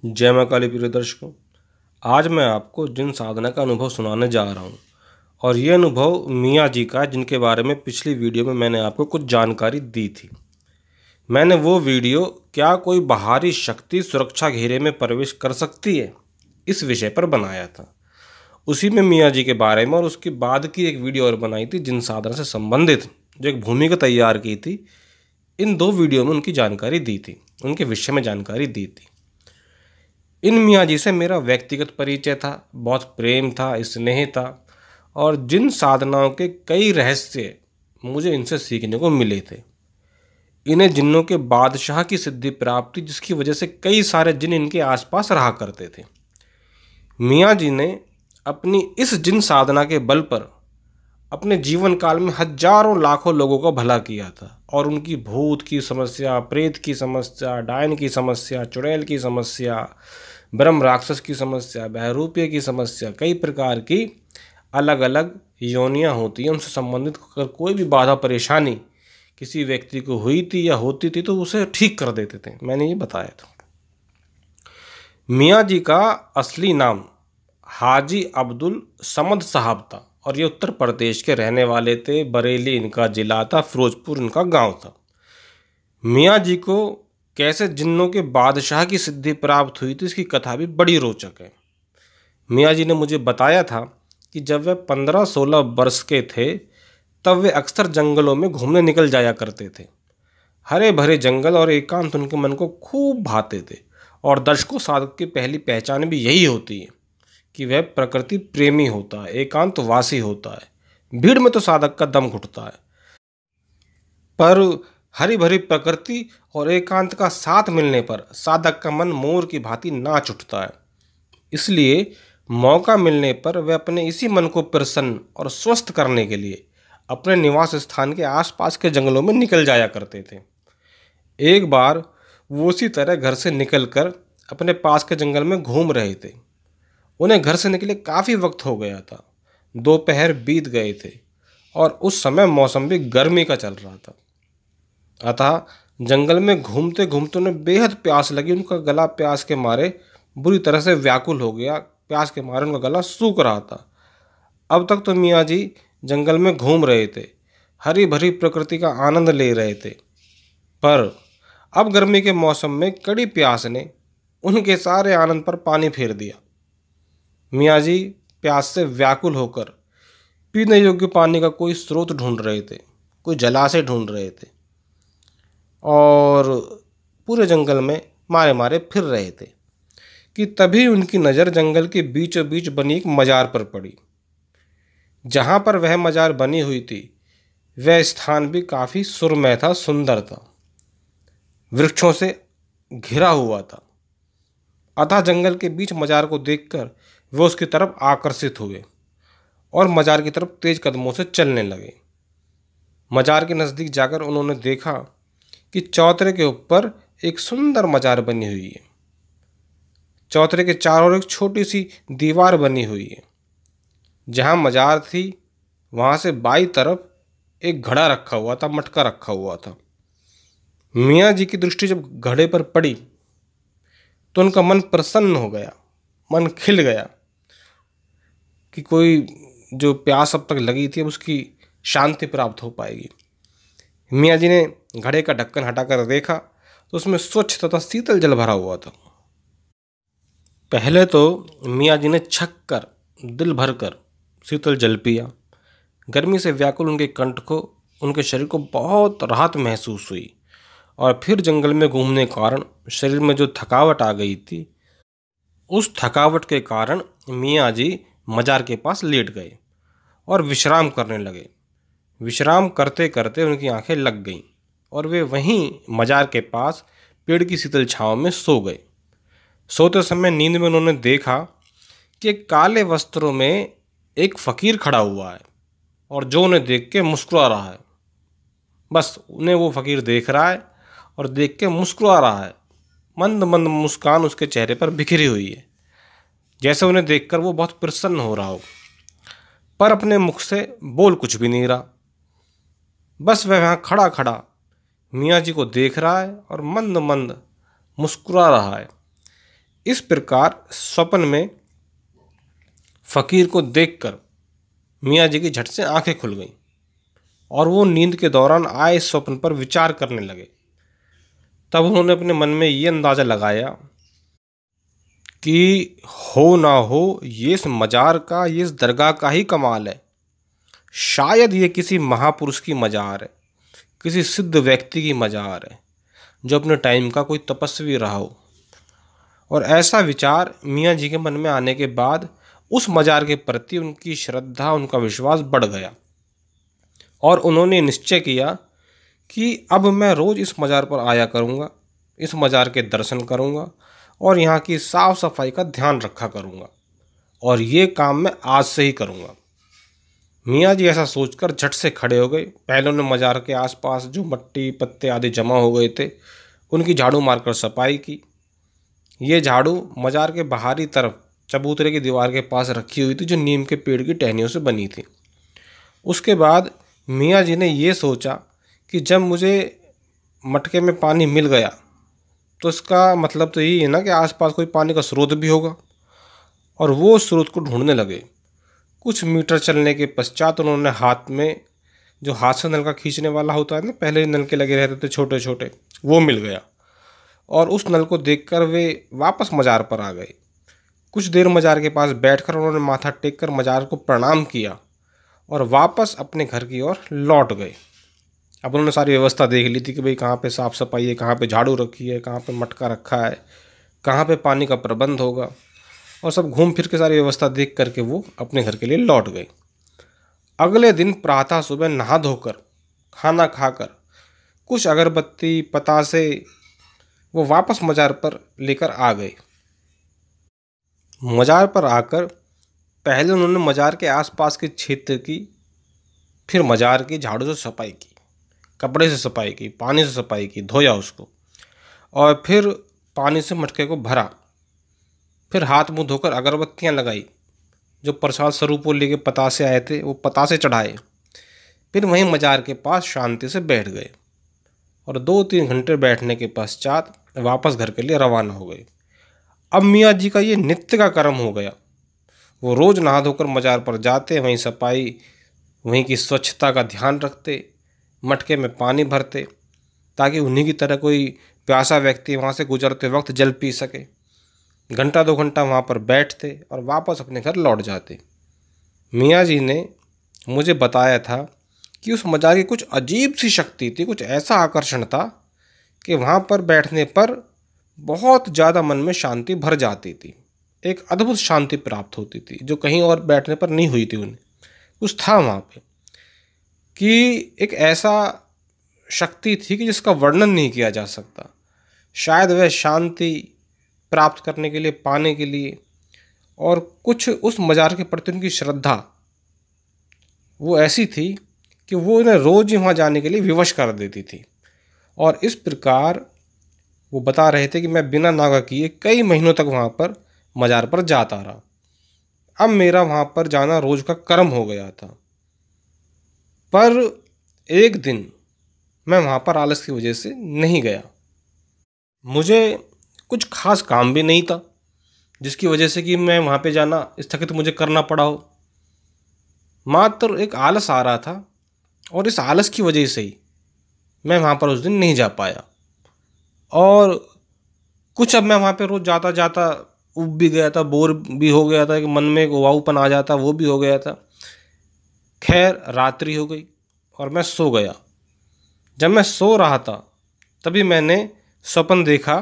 जय माँ काली प्रिय दर्शकों, आज मैं आपको जिन साधना का अनुभव सुनाने जा रहा हूँ और ये अनुभव मियाँ जी का है, जिनके बारे में पिछली वीडियो में मैंने आपको कुछ जानकारी दी थी। मैंने वो वीडियो क्या कोई बाहरी शक्ति सुरक्षा घेरे में प्रवेश कर सकती है, इस विषय पर बनाया था। उसी में मियाँ जी के बारे में और उसके बाद की एक वीडियो और बनाई थी जिन साधना से संबंधित, जो एक भूमिका तैयार की थी। इन दो वीडियो में उनकी जानकारी दी थी, उनके विषय में जानकारी दी थी। इन मियाँ जी से मेरा व्यक्तिगत परिचय था, बहुत प्रेम था, स्नेह था और जिन साधनाओं के कई रहस्य मुझे इनसे सीखने को मिले थे। इन्हें जिन्नों के बादशाह की सिद्धि प्राप्त थी, जिसकी वजह से कई सारे जिन इनके आसपास रहा करते थे। मियाँ जी ने अपनी इस जिन साधना के बल पर अपने जीवन काल में हजारों लाखों लोगों का भला किया था और उनकी भूत की समस्या, प्रेत की समस्या, डायन की समस्या, चुड़ैल की समस्या, ब्रह्म राक्षस की समस्या, बहरूपिये की समस्या, कई प्रकार की अलग अलग योनियां होती हैं, उनसे संबंधित अगर कोई भी बाधा परेशानी किसी व्यक्ति को हुई थी या होती थी तो उसे ठीक कर देते थे। मैंने ये बताया था। मियाँ जी का असली नाम हाजी अब्दुल समद साहब था और ये उत्तर प्रदेश के रहने वाले थे। बरेली इनका जिला था, फिरोजपुर इनका गांव था। मियाँ जी को कैसे जिन्नों के बादशाह की सिद्धि प्राप्त हुई थी, इसकी कथा भी बड़ी रोचक है। मियाँ जी ने मुझे बताया था कि जब वे 15-16 वर्ष के थे तब वे अक्सर जंगलों में घूमने निकल जाया करते थे। हरे भरे जंगल और एकांत उनके मन को खूब भाते थे और दर्शकों, साधक की पहली पहचान भी यही होती है कि वह प्रकृति प्रेमी होता है, एकांतवासी होता है। भीड़ में तो साधक का दम घुटता है, पर हरी भरी प्रकृति और एकांत का साथ मिलने पर साधक का मन मोर की भांति नाच उठता है। इसलिए मौका मिलने पर वे अपने इसी मन को प्रसन्न और स्वस्थ करने के लिए अपने निवास स्थान के आसपास के जंगलों में निकल जाया करते थे। एक बार वो उसी तरह घर से निकलकर अपने पास के जंगल में घूम रहे थे। उन्हें घर से निकले काफ़ी वक्त हो गया था, दोपहर बीत गए थे और उस समय मौसम भी गर्मी का चल रहा था। अतः जंगल में घूमते घूमते उन्हें बेहद प्यास लगी। उनका गला प्यास के मारे बुरी तरह से व्याकुल हो गया। प्यास के मारे उनका गला सूख रहा था। अब तक तो मियाँ जी जंगल में घूम रहे थे, हरी भरी प्रकृति का आनंद ले रहे थे, पर अब गर्मी के मौसम में कड़ी प्यास ने उनके सारे आनंद पर पानी फेर दिया। मियाँ जी प्यास से व्याकुल होकर पीने योग्य पानी का कोई स्रोत ढूंढ रहे थे, कोई जलाशय ढूंढ रहे थे और पूरे जंगल में मारे मारे फिर रहे थे कि तभी उनकी नज़र जंगल के बीचों बीच बनी एक मजार पर पड़ी। जहाँ पर वह मजार बनी हुई थी वह स्थान भी काफ़ी सुरमय था, सुंदर था, वृक्षों से घिरा हुआ था। अतः जंगल के बीच मजार को देखकर वे उसकी तरफ आकर्षित हुए और मजार की तरफ तेज कदमों से चलने लगे। मजार के नज़दीक जाकर उन्होंने देखा कि चौतरे के ऊपर एक सुंदर मजार बनी हुई है। चौतरे के चारों ओर एक छोटी सी दीवार बनी हुई है। जहाँ मजार थी वहाँ से बाईं तरफ एक घड़ा रखा हुआ था, मटका रखा हुआ था। मियाँ जी की दृष्टि जब घड़े पर पड़ी तो उनका मन प्रसन्न हो गया, मन खिल गया कि कोई जो प्यास अब तक लगी थी अब उसकी शांति प्राप्त हो पाएगी। मियाँ जी ने घड़े का ढक्कन हटाकर देखा तो उसमें स्वच्छ तथा शीतल जल भरा हुआ था। पहले तो मियाँ जी ने छक कर, दिल भर कर शीतल जल पिया। गर्मी से व्याकुल उनके कंठ को, उनके शरीर को बहुत राहत महसूस हुई और फिर जंगल में घूमने के कारण शरीर में जो थकावट आ गई थी, उस थकावट के कारण मियाँ जी मजार के पास लेट गए और विश्राम करने लगे। विश्राम करते करते उनकी आंखें लग गईं और वे वहीं मजार के पास पेड़ की शीतल छांव में सो गए। सोते समय नींद में उन्होंने देखा कि काले वस्त्रों में एक फ़कीर खड़ा हुआ है और जो उन्हें देख के मुस्कुरा रहा है। बस उन्हें वो फ़कीर देख रहा है और देख के मुस्कुरा रहा है। मंद मंद मुस्कान उसके चेहरे पर बिखरी हुई है, जैसे उन्हें देखकर वो बहुत प्रसन्न हो रहा हो, पर अपने मुख से बोल कुछ भी नहीं रहा। बस वह वहाँ खड़ा खड़ा मियाँ जी को देख रहा है और मंद मंद मुस्कुरा रहा है। इस प्रकार स्वप्न में फकीर को देखकर मियाँ जी की झट से आंखें खुल गईं और वो नींद के दौरान आए स्वप्न पर विचार करने लगे। तब उन्होंने अपने मन में ये अंदाज़ा लगाया कि हो ना हो ये इस मज़ार का, ये इस दरगाह का ही कमाल है। शायद ये किसी महापुरुष की मज़ार है, किसी सिद्ध व्यक्ति की मज़ार है जो अपने टाइम का कोई तपस्वी रहा हो। और ऐसा विचार मियाँ जी के मन में आने के बाद उस मज़ार के प्रति उनकी श्रद्धा, उनका विश्वास बढ़ गया और उन्होंने निश्चय किया कि अब मैं रोज़ इस मज़ार पर आया करूँगा, इस मज़ार के दर्शन करूँगा और यहाँ की साफ़ सफाई का ध्यान रखा करूँगा और ये काम मैं आज से ही करूँगा। मियाँ जी ऐसा सोचकर झट से खड़े हो गए। पहले उन्होंने मज़ार के आसपास जो मट्टी पत्ते आदि जमा हो गए थे उनकी झाड़ू मारकर सफाई की। ये झाड़ू मज़ार के बाहरी तरफ चबूतरे की दीवार के पास रखी हुई थी जो नीम के पेड़ की टहनियों से बनी थी। उसके बाद मियाँ जी ने ये सोचा कि जब मुझे मटके में पानी मिल गया तो इसका मतलब तो यही है ना कि आसपास कोई पानी का स्रोत भी होगा, और वो स्रोत को ढूंढने लगे। कुछ मीटर चलने के पश्चात उन्होंने हाथ में जो हाथ से नल का खींचने वाला होता है ना, पहले नल के लगे रहते थे छोटे छोटे, वो मिल गया और उस नल को देखकर वे वापस मज़ार पर आ गए। कुछ देर मज़ार के पास बैठकर उन्होंने माथा टेक कर मज़ार को प्रणाम किया और वापस अपने घर की ओर लौट गए। अब उन्होंने सारी व्यवस्था देख ली थी कि भाई कहाँ पे साफ़ सफाई है, कहाँ पे झाड़ू रखी है, कहाँ पे मटका रखा है, कहाँ पे पानी का प्रबंध होगा, और सब घूम फिर के सारी व्यवस्था देख करके वो अपने घर के लिए लौट गए। अगले दिन प्रातः सुबह नहा धोकर खाना खाकर कुछ अगरबत्ती पतासे वो वापस मज़ार पर लेकर आ गए। मज़ार पर आकर पहले उन्होंने मज़ार के आसपास के क्षेत्र की, फिर मज़ार की झाड़ू से सफाई की, कपड़े से सफाई की, पानी से सफाई की, धोया उसको, और फिर पानी से मटके को भरा। फिर हाथ मुंह धोकर अगरबत्तियाँ लगाई, जो प्रसाद स्वरूप वो लेके पतासे आए थे वो पतासे चढ़ाए। फिर वहीं मज़ार के पास शांति से बैठ गए और 2-3 घंटे बैठने के पश्चात वापस घर के लिए रवाना हो गए। अब मियाँ जी का ये नित्य का कर्म हो गया। वो रोज़ नहा धोकर मज़ार पर जाते, वहीं सफाई, वहीं की स्वच्छता का ध्यान रखते, मटके में पानी भरते ताकि उन्हीं की तरह कोई प्यासा व्यक्ति वहाँ से गुजरते वक्त जल पी सके। घंटा 2 घंटा वहाँ पर बैठते और वापस अपने घर लौट जाते। मियाँ जी ने मुझे बताया था कि उस मज़ार की कुछ अजीब सी शक्ति थी, कुछ ऐसा आकर्षण था कि वहाँ पर बैठने पर बहुत ज़्यादा मन में शांति भर जाती थी। एक अद्भुत शांति प्राप्त होती थी जो कहीं और बैठने पर नहीं हुई थी उन्हें। कुछ था वहाँ पे कि एक ऐसा शक्ति थी कि जिसका वर्णन नहीं किया जा सकता। शायद वह शांति प्राप्त करने के लिए, पाने के लिए, और कुछ उस मज़ार के प्रति उनकी श्रद्धा वो ऐसी थी कि वो इन्हें रोज़ ही वहाँ जाने के लिए विवश कर देती थी। और इस प्रकार वो बता रहे थे कि मैं बिना नागा किए कई महीनों तक वहाँ पर मज़ार पर जाता रहा। अब मेरा वहाँ पर जाना रोज़ का कर्म हो गया था। पर एक दिन मैं वहाँ पर आलस की वजह से नहीं गया। मुझे कुछ खास काम भी नहीं था जिसकी वजह से कि मैं वहाँ पे जाना स्थगित मुझे करना पड़ा हो। मात्र एक आलस आ रहा था और इस आलस की वजह से ही मैं वहाँ पर उस दिन नहीं जा पाया। और कुछ अब मैं वहाँ पे रोज़ जाता जाता उब भी गया था, बोर भी हो गया था कि मन में एक उबाऊपन आ जाता, वो भी हो गया था। खैर रात्रि हो गई और मैं सो गया। जब मैं सो रहा था तभी मैंने स्वप्न देखा